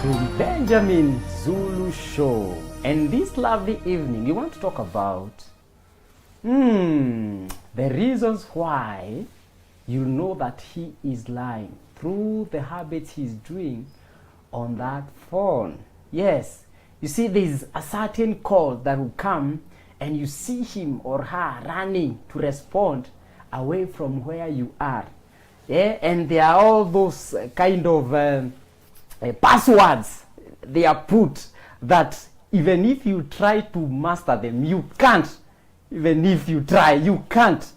to Benjamin Zulu Show. And this lovely evening, we want to talk about the reasons why you know that he is lying through the habits he's doing on that phone. Yes, you see, there's a certain call that will come and you see him or her running to respond away from where you are. Yeah, and there are all those kind of passwords they are put that even if you try to master them, you can't. Even if you try, you can't.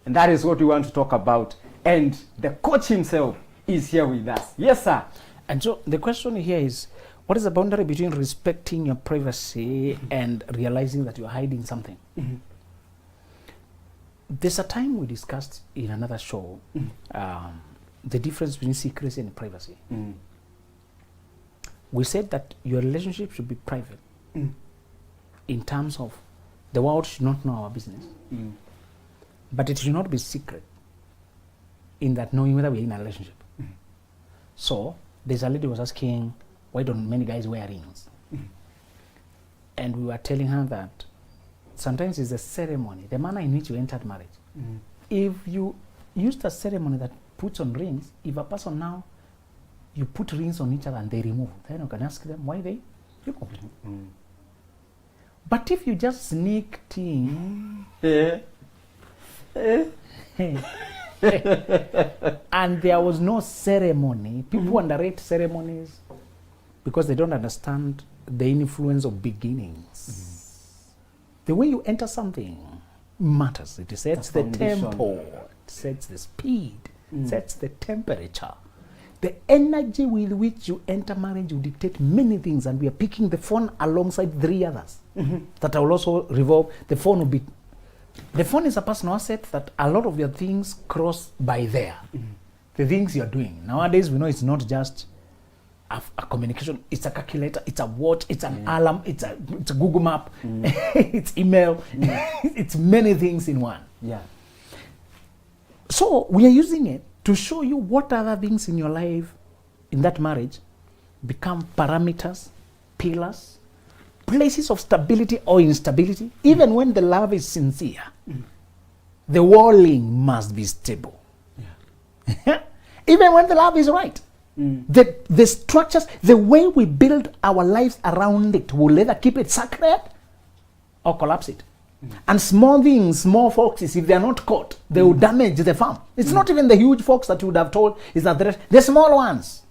And that is what we want to talk about. And the coach himself is here with us. Yes, sir. And so the question here is, what is the boundary between respecting your privacy and realizing that you're hiding something? Mm-hmm. There's a time we discussed in another show the difference between secrecy and privacy. Mm. We said that your relationship should be private in terms of the world should not know our business, but it should not be secret in that knowing whether we're in a relationship. So there's a lady who was asking, why don't many guys wear rings? And we were telling her that sometimes it's the ceremony, the manner in which you entered marriage. If you used a ceremony that puts on rings, if a person now, you put rings on each other and they remove, then you can ask them why they remove. But if you just sneaked in, and there was no ceremony, people underrate ceremonies because they don't understand the influence of beginnings. The way you enter something matters. It sets the tempo, it sets the speed, sets the temperature. The energy with which you enter marriage will dictate many things, and we are picking the phone alongside 3 others that will also revolve. The phone is a personal asset that a lot of your things cross by there. The things you're doing. Nowadays, we know it's not just a communication, it's a calculator, it's a watch, it's an alarm, it's a Google map, it's email, it's many things in one. Yeah. So we are using it to show you what other things in your life, in that marriage, become parameters, pillars, places of stability or instability. Even when the love is sincere, the walling must be stable. Yeah. Even when the love is right. The structures, the way we build our lives around it will either keep it sacred or collapse it. And small things, small foxes, if they are not caught, they will damage the farm. It's not even the huge fox that you would have told is that the small ones.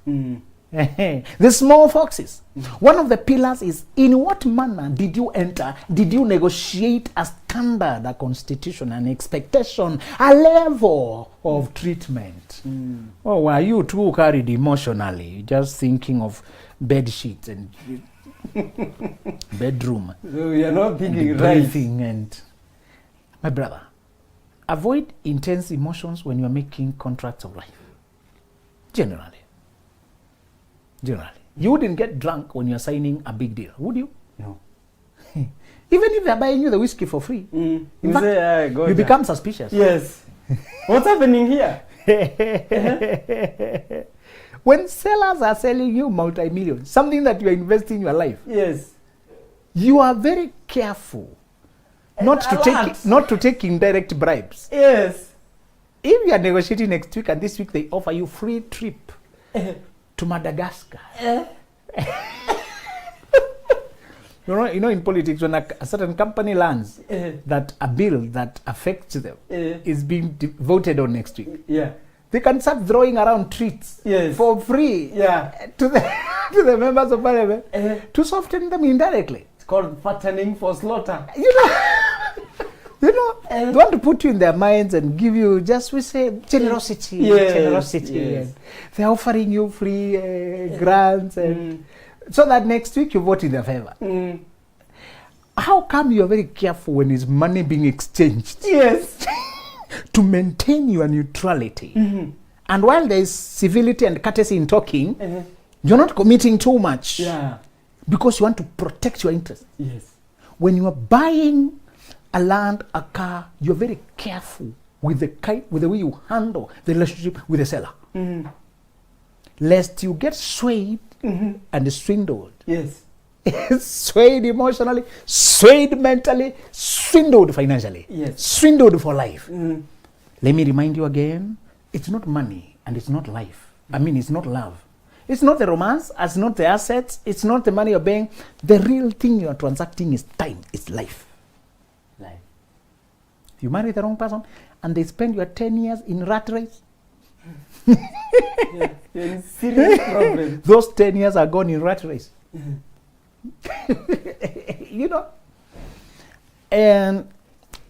The small foxes. One of the pillars is, in what manner did you enter? Did you negotiate a standard, a constitution, an expectation, a level of treatment? Or were you too carried emotionally, just thinking of bed sheets and bedroom? So you're not thinking and right. Breathing and my brother, avoid intense emotions when you're making contracts of life. Generally. You wouldn't get drunk when you're signing a big deal, would you? No. Even if they're buying you the whiskey for free, in fact, say, you become suspicious. Yes. What's happening here? When sellers are selling you multi-millions, something that you are investing in your life, Yes. you are very careful not to take indirect bribes. Yes. If you are negotiating next week and this week they offer you free trip to Madagascar. You know, in politics, when a certain company lands that a bill that affects them is being voted on next week, they can start throwing around treats for free to the members of parliament to soften them indirectly. It's called fattening for slaughter. They want to put you in their minds and give you, just we say, generosity. Generosity. Yes. And they're offering you free grants, and so that next week you vote in their favor. How come you're very careful when it's money being exchanged? Yes. To maintain your neutrality. And while there is civility and courtesy in talking, you're not committing too much. Yeah. Because you want to protect your interests. Yes. When you are buying a land, a car, you're very careful with the way you handle the relationship with the seller. Lest you get swayed and swindled. Yes. Swayed emotionally, swayed mentally, swindled financially, Yes. swindled for life. Mm. Let me remind you again, it's not money and it's not life. I mean, it's not love. It's not the romance, it's not the assets, it's not the money you're paying. The real thing you are transacting is time, it's life. Life. You marry the wrong person and they spend your 10 years in rat race. Yeah. You're in serious problem. Those 10 years are gone in rat race. You know? And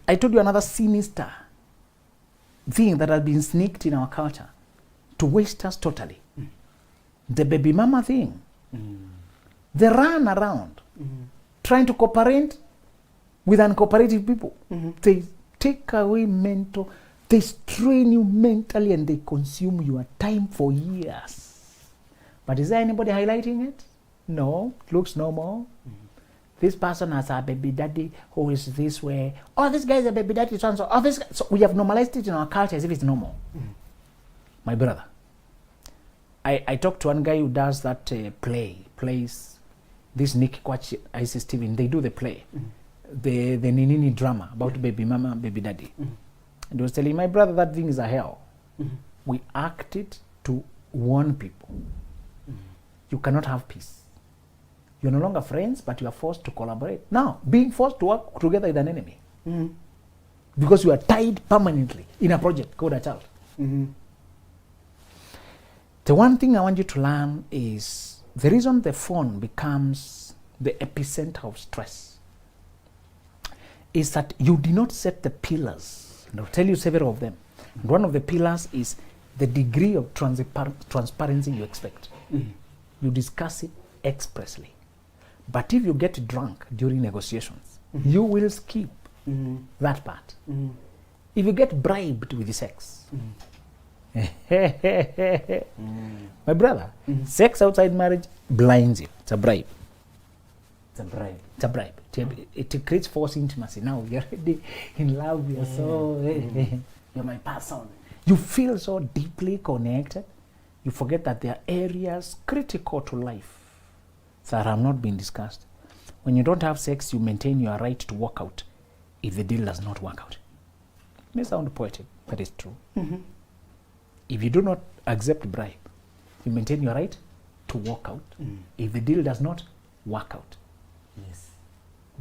I told you another sinister thing that has been sneaked in our culture to waste us totally. The baby mama thing. They run around trying to cooperate with uncooperative people. They take away mental, they strain you mentally and they consume your time for years. But is there anybody highlighting it? No, it looks normal. This person has a baby daddy who is this way. Oh, this guy is a baby daddy. So, oh, this guy. So we have normalized it in our culture as if it's normal. My brother, I talked to one guy who does that plays this Nick Kwach, Isis Steven. They do the play, the Ninini drama about baby mama, baby daddy. And he was telling my brother that thing is a hell. We act it to warn people. You cannot have peace. You're no longer friends, but you are forced to collaborate. Now, being forced to work together with an enemy. Because you are tied permanently in a project called a child. The one thing I want you to learn is the reason the phone becomes the epicenter of stress is that you did not set the pillars. And I'll tell you several of them. And one of the pillars is the degree of transparency you expect. You discuss it expressly. But if you get drunk during negotiations, you will skip that part. If you get bribed with sex, my brother, sex outside marriage blinds you. It's a bribe. It's a bribe. It's a bribe. It creates false intimacy. Now you're already in love. You're so You're my person. you feel so deeply connected. You forget that there are areas critical to life that have not been discussed. When you don't have sex, you maintain your right to walk out if the deal does not work out. It may sound poetic, but it's true. If you do not accept bribe, you maintain your right to walk out if the deal does not work out. Yes.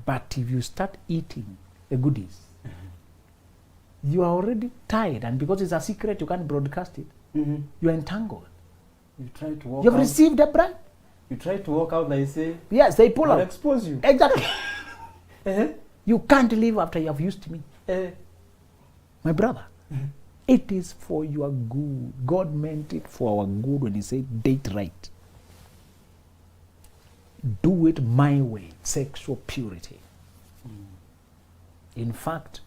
But if you start eating the goodies, you are already tired, and because it's a secret, you can't broadcast it. You are entangled. You try to walk You've out. received a bribe. You try to walk out, like say, Yes, they pull I'll out. expose you. Exactly. You can't leave after you have used me. My brother, it is for your good. God meant it for our good when he said date right. Do it my way, sexual purity. In fact,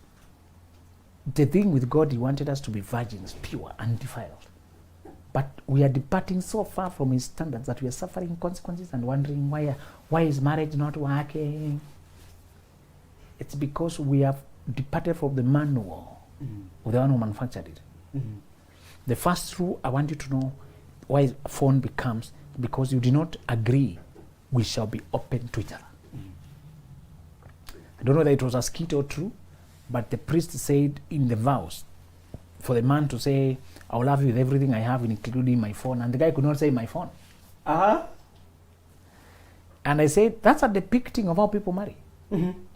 the thing with God, he wanted us to be virgins, pure, undefiled. But we are departing so far from his standards that we are suffering consequences and wondering why is marriage not working? It's because we have departed from the manual of the one who manufactured it. The first rule I want you to know why a phone becomes because you did not agree we shall be open to each other. I don't know whether it was a skit or true, but the priest said in the vows for the man to say, I will love you with everything I have, including my phone. And the guy could not say my phone. And I said, that's a depicting of how people marry.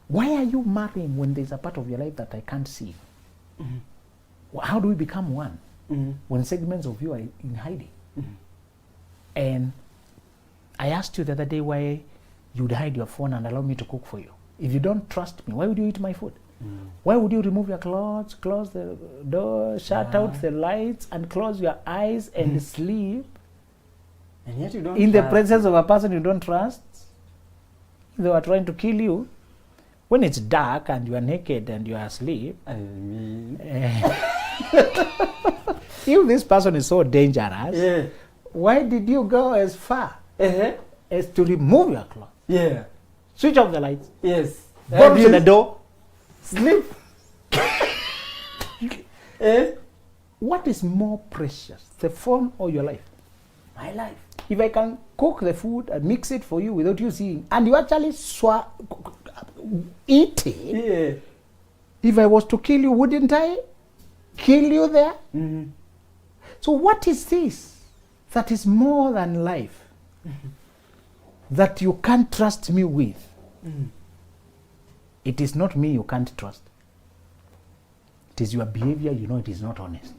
Why are you marrying when there's a part of your life that I can't see? How do we become one when segments of you are in hiding? And I asked you the other day why you'd hide your phone and allow me to cook for you. If you don't trust me, why would you eat my food? Why would you remove your clothes, close the door, shut out the lights, and close your eyes and sleep And yet you don't in the trust presence of a person you don't trust? They are trying to kill you. When it's dark and you are naked and you are asleep, I mean, if this person is so dangerous, why did you go as far as to remove your clothes? Switch off the lights. Yes. Go to the door. Sleep. What is more precious, the phone or your life? My life. if I can cook the food and mix it for you without you seeing, and you actually eat it, Yeah. if I was to kill you, wouldn't I kill you there? Mm-hmm. So what is this that is more than life that you can't trust me with? Mm. It is not me you can't trust. It is your behavior, you know it is not honest.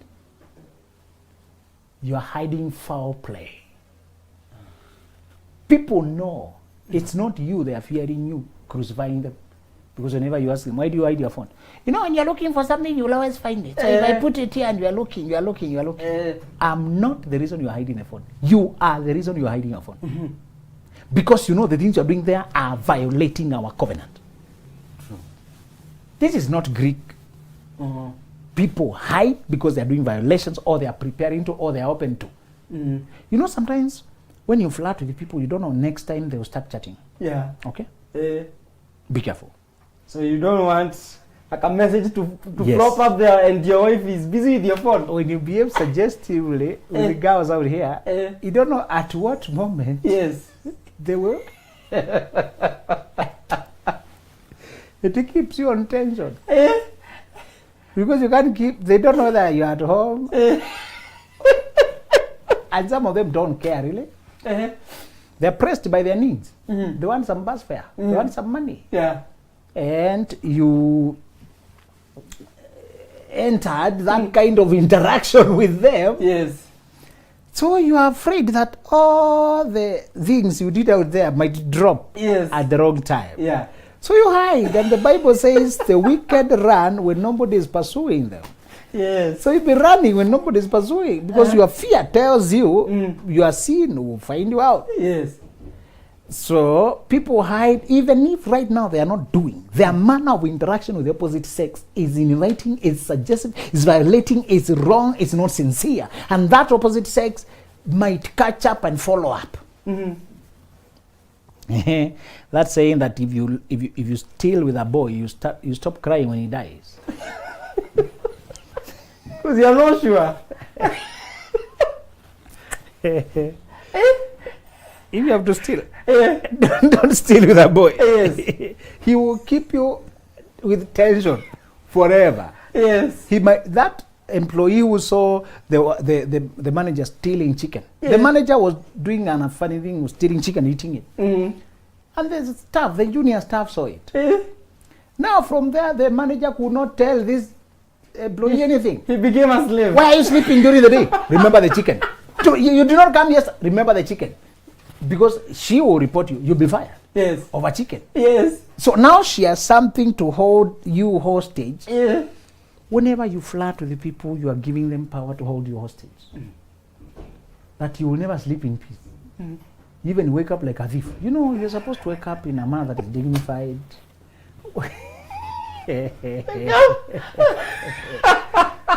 You are hiding foul play. People know it's not you, they are fearing you, crucifying them. Because whenever you ask them, why do you hide your phone? You know, when you're looking for something, you'll always find it. So if I put it here and you're looking. I'm not the reason you're hiding the phone. You are the reason you're hiding your phone. Mm-hmm. Because you know the things you're doing there are violating our covenant. True. This is not Greek. Uh-huh. People hide because they're doing violations, or they are preparing to, or they are open to. Mm-hmm. You know, sometimes when you flirt with the people, you don't know next time they will start chatting. Yeah. Okay? Be careful. So you don't want like a message to Yes. flop up there and your wife is busy with your phone. When you behave suggestively with the girls out here, you don't know at what moment Yes. they will. It keeps you on tension. Because you can't keep, they don't know that you're at home. And some of them don't care, really. They're pressed by their needs. Mm-hmm. They want some bus fare. They want some money. Yeah. And you entered that kind of interaction with them. Yes. So you are afraid that all the things you did out there might drop Yes. at the wrong time. Yeah. So you hide, and the Bible says the wicked run when nobody is pursuing them. Yes. So you'll be running when nobody is pursuing, because your fear tells you your sin will find you out. Yes. So people hide, even if right now they are not doing. Their manner of interaction with the opposite sex is inviting, is suggestive, is violating, is wrong, is not sincere. And that opposite sex might catch up and follow up. Mm-hmm. That's saying that if you steal with a boy, you stop crying when he dies. Because you're not sure. If you have to steal, don't steal with a boy. Yes. He will keep you with tension forever. Yes. He might, that employee who saw the manager stealing chicken. Yeah. The manager was doing a funny thing, was stealing chicken, eating it. Mm-hmm. And the staff, the junior staff saw it. Now from there, the manager could not tell this employee anything. He became a slave. Why are you sleeping during the day? Remember the chicken. You did not come yesterday. Remember the chicken. Because she will report you. You'll be fired. Yes. Over chicken. Yes. So now she has something to hold you hostage. Yeah. Whenever you flirt with the people, you are giving them power to hold you hostage. That you will never sleep in peace. You even wake up like a thief. You know, you're supposed to wake up in a manner that is dignified.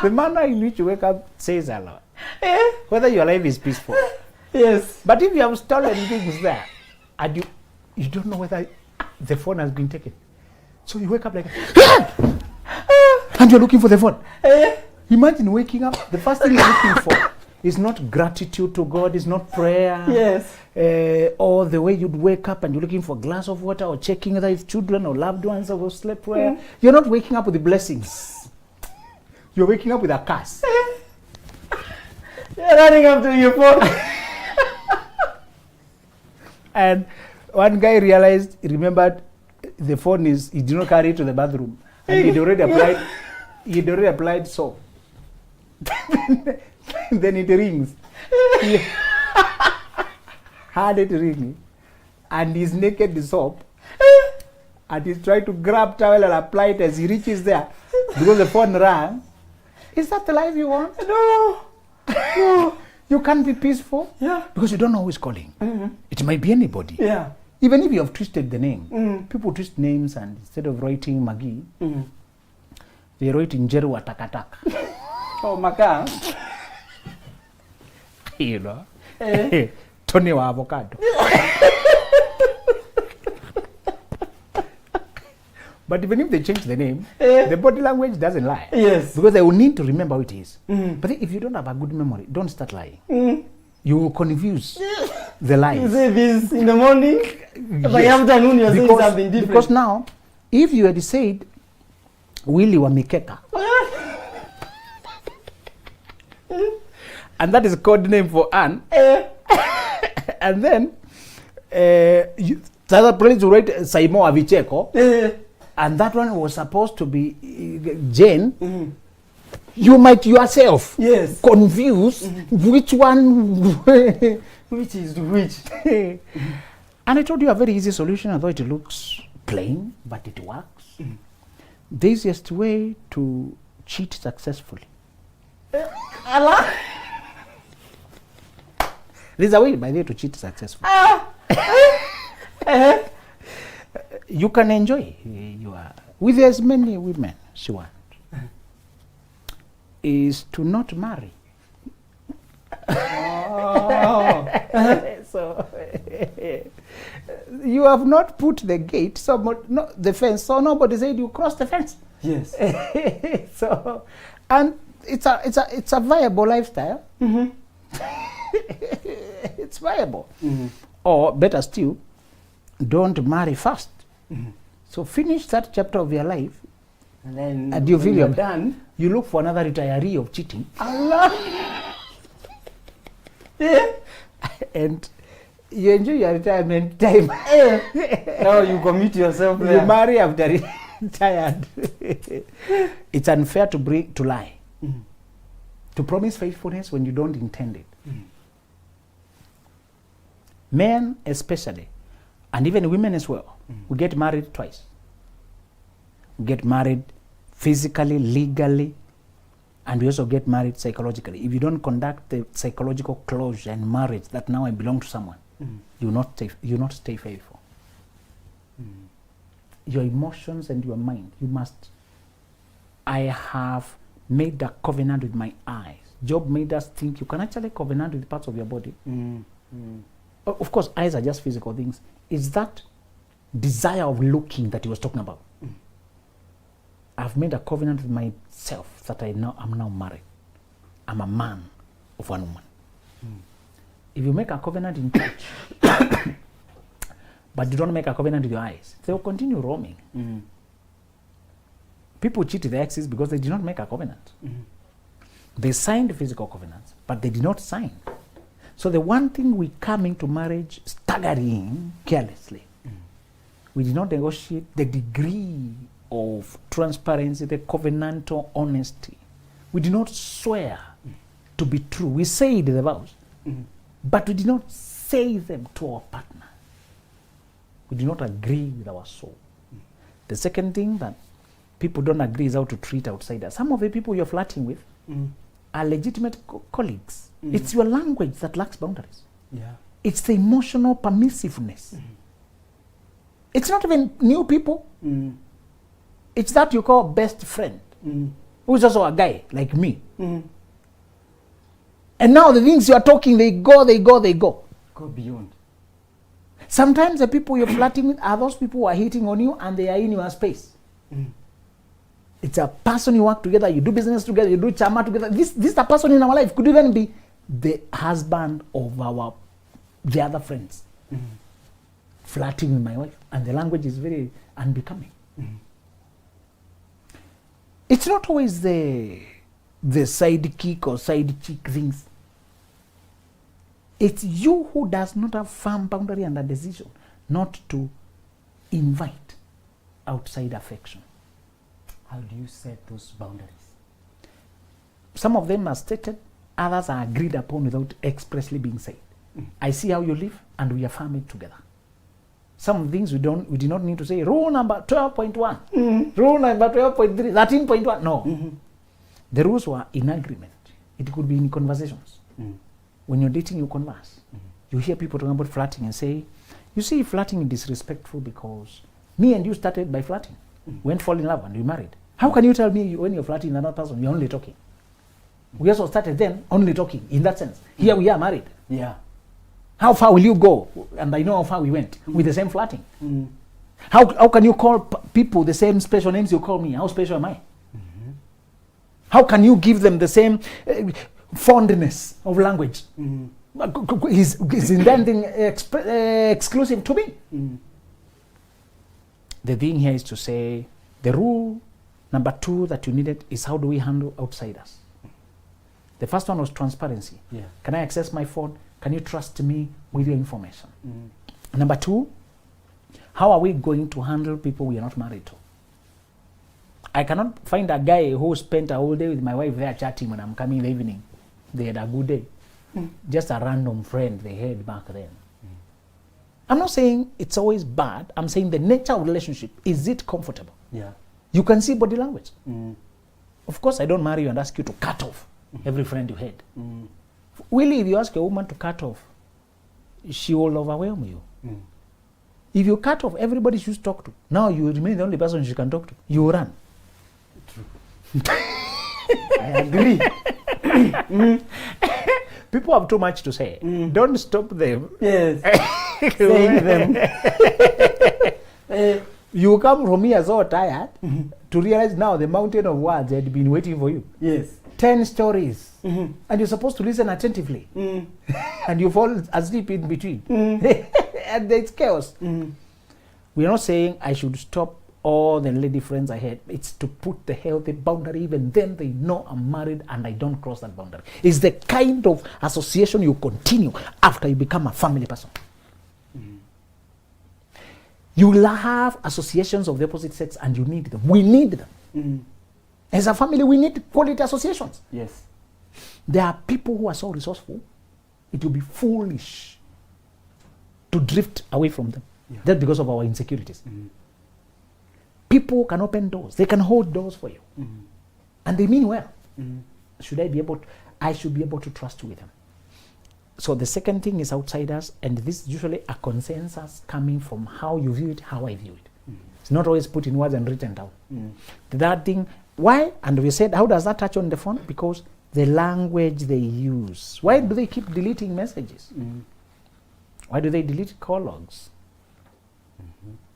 The manner in which you wake up says a lot. Whether your life is peaceful. Yes. But if you have stolen things there, and you don't know whether the phone has been taken. So you wake up like, and you're looking for the phone. Imagine waking up, the first thing you're looking for is not gratitude to God, is not prayer. Yes. Or the way you'd wake up and you're looking for a glass of water, or checking whether it's children or loved ones or slept prayer. You're not waking up with the blessings. You're waking up with a curse. You're running up to your phone. And one guy remembered the phone he did not carry it to the bathroom. And he'd already applied soap. Then it rings. He had it ringing. And he's naked in soap. And he's trying to grab towel and apply it as he reaches there. Because the phone rang. Is that the life you want? No. No. You can't be peaceful. Yeah. Because you don't know who is calling. It might be anybody. Yeah. Even if you have twisted the name. People twist names, and instead of writing Magi, they write Njeru Atakatak. Oh, Maka. You know? Tony wa avocado. But even if they change the name, the body language doesn't lie. Yes. Because they will need to remember what it is. But if you don't have a good memory, don't start lying. you will confuse the lies. You say this in the morning, by afternoon you're saying something different. Because now, if you had said, Willy wa Mikeka, and that is a code name for Anne, and then the other place you write Saimo Avicheko, and that one was supposed to be Jane, you might yourself confuse which one which is which. And I told you a very easy solution, although it looks plain, but it works. The easiest way to cheat successfully. There's a way, by the way, to cheat successfully. You can enjoy with as many women as you want. Is to not marry. So you have not put the gate, the fence, so nobody said you cross the fence. Yes. So, and it's a viable lifestyle. It's viable. Or better still, don't marry first. So finish that chapter of your life, and then and you feel you're done. You look for another retiree of cheating. Allah. And you enjoy your retirement time. Now you commit yourself there. You marry after retired. It's unfair to lie. To promise faithfulness when you don't intend it. Men especially, and even women as well, we get married twice. We get married physically, legally, and we also get married psychologically. If you don't conduct the psychological closure and marriage that now I belong to someone, you not stay faithful. Your emotions and your mind, you must. I have made a covenant with my eyes. Job made us think you can actually covenant with parts of your body. Of course, eyes are just physical things. It's that desire of looking that he was talking about. I've made a covenant with myself that I'm now married. I'm a man of one woman. If you make a covenant in church, but you don't make a covenant with your eyes, they will continue roaming. People cheat their exes because they did not make a covenant. They signed physical covenants, but they did not sign. So the one thing we come into marriage staggering carelessly, we did not negotiate the degree of transparency, the covenantal honesty. We did not swear to be true. We said the vows, but we did not say them to our partner. We did not agree with our soul. The second thing that people don't agree is how to treat outsiders. Some of the people you're flirting with are legitimate colleagues. It's your language that lacks boundaries. It's the emotional permissiveness. It's not even new people. It's that you call best friend, who's also a guy like me. And now the things you are talking, they go. Go beyond. Sometimes the people you're flirting with are those people who are hitting on you and they are in your space. It's a person you work together, you do business together, you do chama together. This is a person in our life. Could even be the husband of the other friends. Flirting with my wife. And the language is very unbecoming. It's not always the sidekick or side chick things. It's you who does not have firm boundary and a decision not to invite outside affection. How do you set those boundaries? Some of them are stated, others are agreed upon without expressly being said. I see how you live and we affirm it together. Some things we do not need to say, rule number 12.1, rule number 12.3, 13.1. No. The rules were in agreement. It could be in conversations. When you're dating, you converse. You hear people talking about flirting and say, you see, flirting is disrespectful because me and you started by flirting. We went fall in love and we married. How can you tell me when you're flirting with another person, you're only talking? We also started then only talking, in that sense. Here we are married. Yeah. How far will you go? And I know how far we went with the same flirting. How can you call people the same special names you call me? How special am I? How can you give them the same fondness of language? Is in that thing exclusive to me? The thing here is to say, the rule number 2 that you needed is how do we handle outsiders? The first one was transparency. Yeah. Can I access my phone? Can you trust me with your information? Number 2, how are we going to handle people we are not married to? I cannot find a guy who spent a whole day with my wife there chatting when I'm coming in the evening. They had a good day. Just a random friend they had back then. I'm not saying it's always bad. I'm saying the nature of relationship, is it comfortable? Yeah. You can see body language. Of course, I don't marry you and ask you to cut off every friend you had. Really, if you ask a woman to cut off, she will overwhelm you. If you cut off everybody she used to talk to, now you remain the only person she can talk to, you will run. True. I agree. People have too much to say. Don't stop them. Yes. Saying them. You come from here so tired to realize now the mountain of words had been waiting for you. Yes. 10 stories. And you're supposed to listen attentively. And you fall asleep in between. And it's chaos. We're not saying I should stop all the lady friends I had. It's to put the healthy boundary. Even then they know I'm married and I don't cross that boundary. It's the kind of association you continue after you become a family person. You will have associations of the opposite sex and you need them. We need them. As a family, we need quality associations. Yes. There are people who are so resourceful, it will be foolish to drift away from them. Yeah. Just because of our insecurities. People can open doors. They can hold doors for you. And they mean well. Should I be able to, I should be able to trust with them. So the second thing is outsiders, and this is usually a consensus coming from how you view it, how I view it. It's not always put in words and written down. The third thing, why? And we said, how does that touch on the phone? Because the language they use. Why do they keep deleting messages? Why do they delete call logs?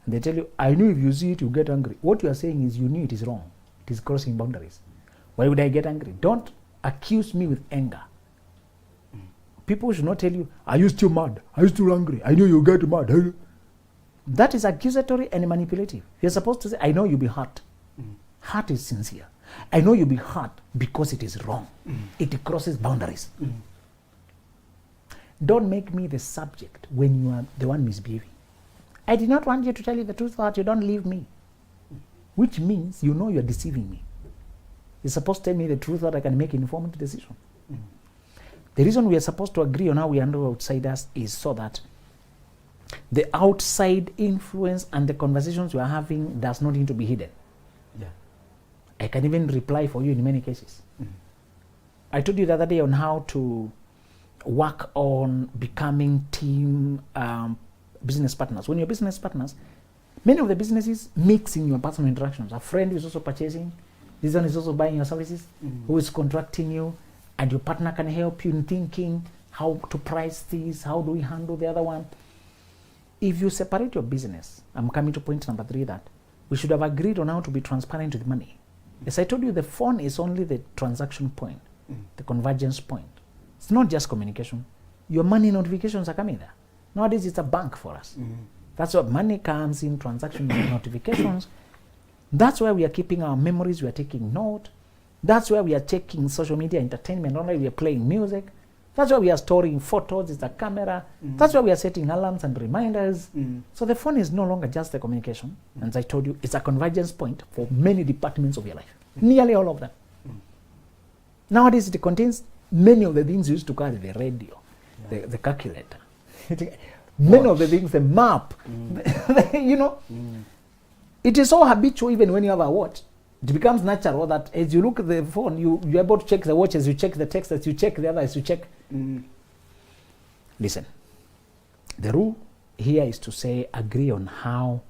And they tell you, I know if you see it, you get angry. What you are saying is you knew it is wrong. It is crossing boundaries. Why would I get angry? Don't accuse me with anger. People should not tell you, are you still mad? Are you still angry? I know you get mad. That is accusatory and manipulative. You're supposed to say, I know you'll be hurt. Hurt is sincere. I know you'll be hurt because it is wrong. It crosses boundaries. Don't make me the subject when you are the one misbehaving. I did not want you to tell you the truth so that you don't leave me. Which means you know you're deceiving me. You're supposed to tell me the truth so that I can make an informed decision. The reason we are supposed to agree on how we handle outsiders is so that the outside influence and the conversations we are having does not need to be hidden. Yeah. I can even reply for you in many cases. I told you the other day on how to work on becoming team business partners. When you're business partners, many of the businesses mix in your personal interactions. A friend who is also purchasing, this one is also buying your services, who is contracting you, and your partner can help you in thinking how to price this, how do we handle the other one. If you separate your business, I'm coming to point number 3, that we should have agreed on how to be transparent with money. As I told you, the phone is only the transaction point, the convergence point. It's not just communication. Your money notifications are coming there. Nowadays, it's a bank for us. That's where money comes in, transaction notifications. That's where we are keeping our memories, we are taking note. That's where we are checking social media entertainment. Only we are playing music. That's where we are storing photos. It's a camera. That's where we are setting alarms and reminders. So the phone is no longer just the communication. And as I told you, it's a convergence point for many departments of your life. Nearly all of them. Nowadays, it contains many of the things you used to carry: the radio, the calculator, many of the things, the map. You know, it is so habitual. Even when you have a watch, it becomes natural that as you look at the phone, you're able to check the watch, as you check the text, as you check the other, as you check. Listen, the rule here is to say, agree on how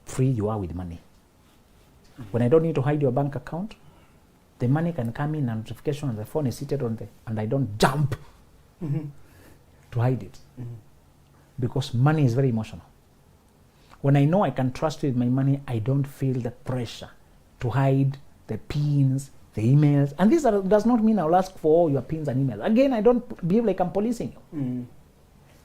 free you are with money. When I don't need to hide your bank account, the money can come in, a notification, and the phone is seated on and I don't jump to hide it. Because money is very emotional. When I know I can trust you with my money, I don't feel the pressure to hide the pins, the emails. And this does not mean I'll ask for all your pins and emails. Again, I don't behave like I'm policing you.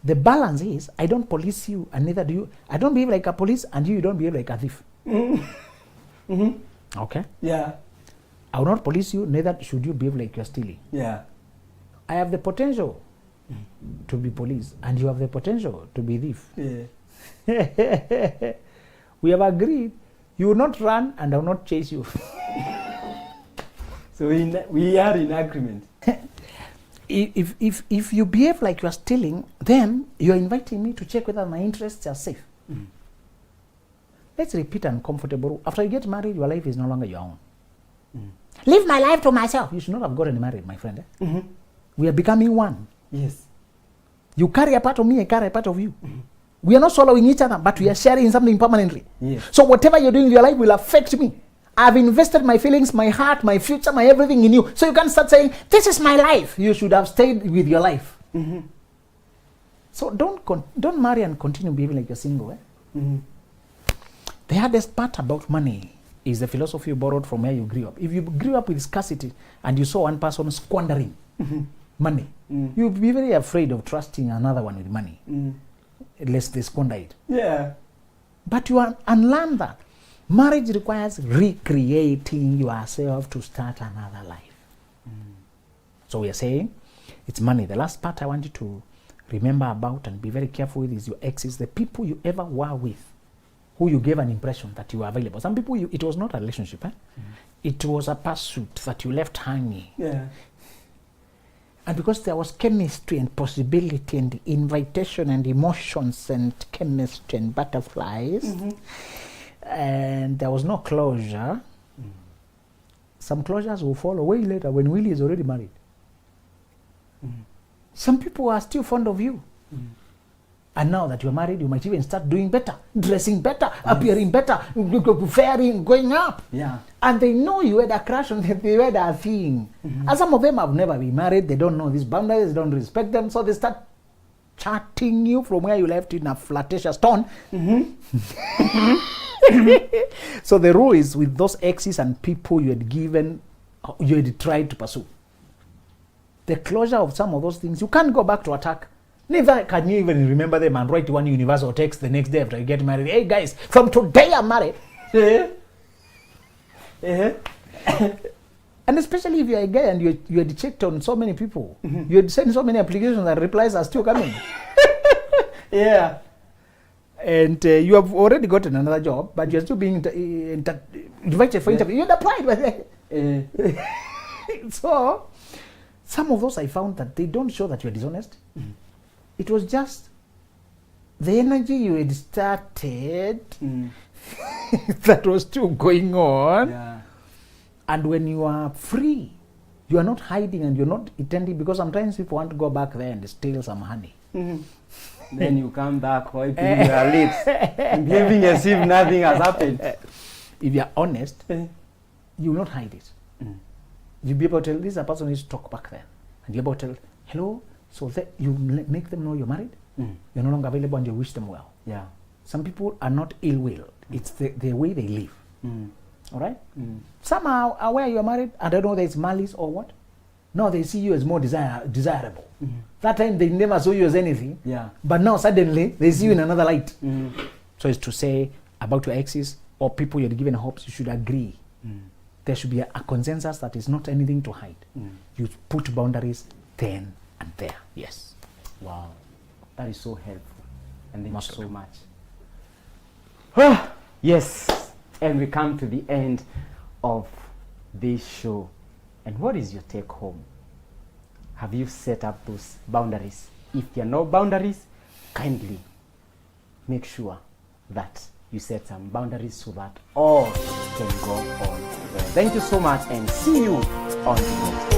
The balance is, I don't police you and neither do you. I don't behave like a police and you don't behave like a thief. Okay? Yeah. I will not police you, neither should you behave like you're stealing. Yeah. I have the potential to be police and you have the potential to be thief. Yeah. We have agreed you will not run and I will not chase you. So we are in agreement. If you behave like you are stealing, then you are inviting me to check whether my interests are safe. Let's repeat uncomfortable. After you get married, your life is no longer your own. Live my life to myself. You should not have gotten married, my friend. We are becoming one. Yes. You carry a part of me, I carry a part of you. We are not swallowing each other, but we are sharing something permanently. Yes. So whatever you're doing in your life will affect me. I've invested my feelings, my heart, my future, my everything in you. So you can't start saying, this is my life. You should have stayed with your life. So don't marry and continue behaving like you're single. The hardest part about money is the philosophy you borrowed from where you grew up. If you grew up with scarcity and you saw one person squandering money, you'll be very afraid of trusting another one with money, unless they squander it. Yeah. But you unlearn that. Marriage requires recreating yourself to start another life. So we are saying it's money. The last part I want you to remember about and be very careful with is your exes, the people you ever were with, who you gave an impression that you were available. Some people, it was not a relationship. It was a pursuit that you left hanging. Yeah. And because there was chemistry and possibility and invitation and emotions and chemistry and butterflies, and there was no closure, some closures will follow way later when Willie is already married. Some people are still fond of you. And now that you're married, you might even start doing better, dressing better, appearing better, faring, going up. Yeah. And they know you had a crush on them, they had a thing. And some of them have never been married, they don't know these boundaries, they don't respect them, so they start chatting you from where you left in a flirtatious tone. So the rule is with those exes and people you had tried to pursue. The closure of some of those things, you can't go back to attack. Neither can you even remember them and write one universal text the next day after you get married. Hey guys, from today I'm married. And especially if you're a guy and you had checked on so many people, you had sent so many applications and replies are still coming. Yeah. And you have already gotten another job, but you're still being invited for interview. You had applied, but so some of those I found that they don't show that you're dishonest. It was just the energy you had started that was still going on. Yeah. And when you are free, you are not hiding and you're not intending, because sometimes people want to go back there and steal some honey. Then you come back wiping your lips and behaving as if nothing has happened. If you're honest, you will not hide it. You'll be able to tell, this is a person who needs to talk back there. And you're able to tell, hello, so that you make them know you're married, you're no longer available, and you wish them well. Yeah. Some people are not ill-willed. It's the way they live. All right? Some are aware you're married, and don't know whether it's malice or what. No, they see you as more desirable. That time they never saw you as anything. Yeah. But now suddenly they see you in another light. So it's to say about your exes or people you're given hopes, you should agree. There should be a consensus that is not anything to hide. You put boundaries then and there. Yes. Wow. That is so helpful. And thank you so much. Yes. And we come to the end of this show. And what is your take home? Have you set up those boundaries? If there are no boundaries, kindly make sure that you set some boundaries so that all can go on well. Thank you so much and see you on the next.